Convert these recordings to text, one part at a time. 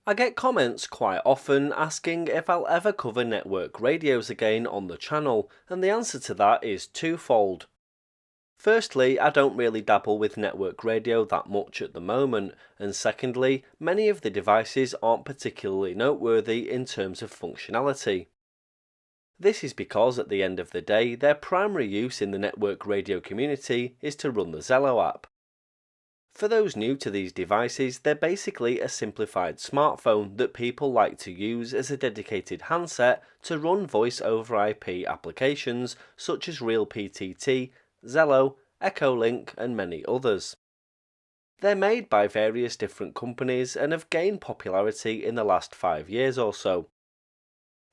I get comments quite often asking if I'll ever cover network radios again on the channel, and the answer to that is twofold. Firstly, I don't really dabble with network radio that much at the moment, and secondly, many of the devices aren't particularly noteworthy in terms of functionality. This is because at the end of the day, their primary use in the network radio community is to run the Zello app. For those new to these devices, they're basically a simplified smartphone that people like to use as a dedicated handset to run voice over IP applications such as Real PTT, Zello, Echolink and many others. They're made by various different companies and have gained popularity in the last 5 years or so.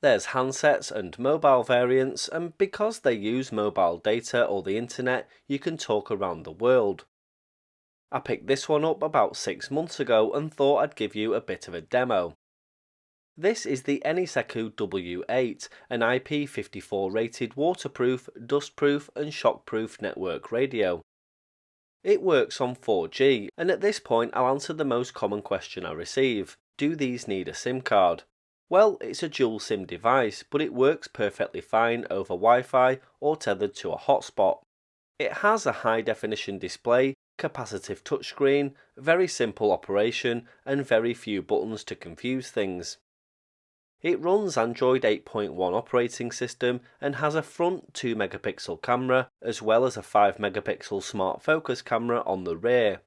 There's handsets and mobile variants, and because they use mobile data or the internet, you can talk around the world. I picked this one up about 6 months ago and thought I'd give you a bit of a demo. This is the ANYSECU W8, an IP54 rated waterproof, dustproof and shockproof network radio. It works on 4G, and at this point I'll answer the most common question I receive. Do these need a SIM card? Well, it's a dual SIM device, but it works perfectly fine over Wi-Fi or tethered to a hotspot. It has a high-definition display, capacitive touchscreen, very simple operation, and very few buttons to confuse things. It runs Android 8.1 operating system and has a front 2 megapixel camera as well as a 5 megapixel smart focus camera on the rear.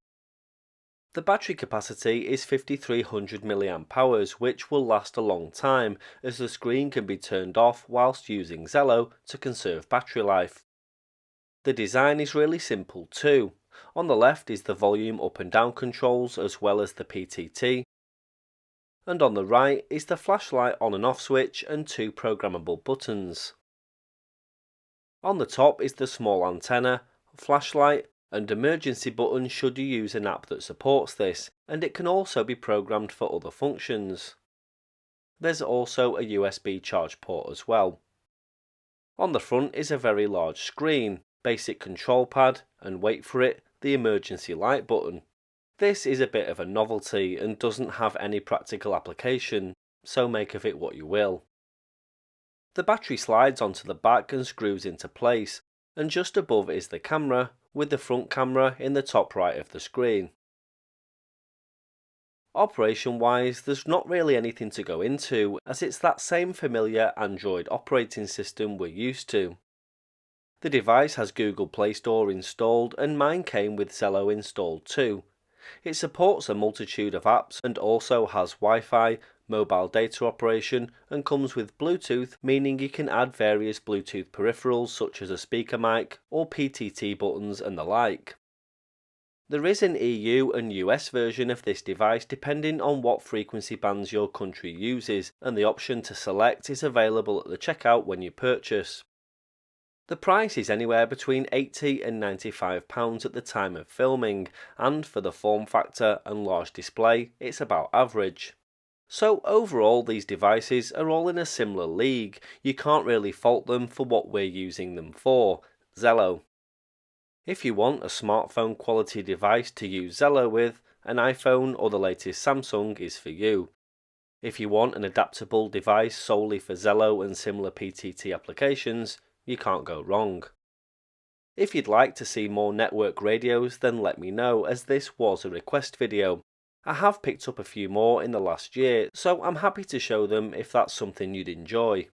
The battery capacity is 5300 mAh, which will last a long time as the screen can be turned off whilst using Zello to conserve battery life. The design is really simple too. On the left is the volume up and down controls as well as the PTT, and on the right is the flashlight on and off switch and 2 programmable buttons. On the top is the small antenna, flashlight and emergency button should you use an app that supports this, and it can also be programmed for other functions. There's also a USB charge port as well. On the front is a very large screen, basic control pad, and wait for it, the emergency light button. This is a bit of a novelty and doesn't have any practical application, so make of it what you will. The battery slides onto the back and screws into place, and just above is the camera, with the front camera in the top right of the screen. Operation-wise, there's not really anything to go into, as it's that same familiar Android operating system we're used to. The device has Google Play Store installed, and mine came with Zello installed too. It supports a multitude of apps and also has Wi-Fi, mobile data operation, and comes with Bluetooth, meaning you can add various Bluetooth peripherals such as a speaker mic or PTT buttons and the like. There is an EU and US version of this device depending on what frequency bands your country uses, and the option to select is available at the checkout when you purchase. The price is anywhere between £80 and £95 at the time of filming, and for the form factor and large display, it's about average. So overall, these devices are all in a similar league. You can't really fault them for what we're using them for, Zello. If you want a smartphone quality device to use Zello with, an iPhone or the latest Samsung is for you. If you want an adaptable device solely for Zello and similar PTT applications, you can't go wrong. If you'd like to see more network radios, then let me know, as this was a request video. I have picked up a few more in the last year, so I'm happy to show them if that's something you'd enjoy.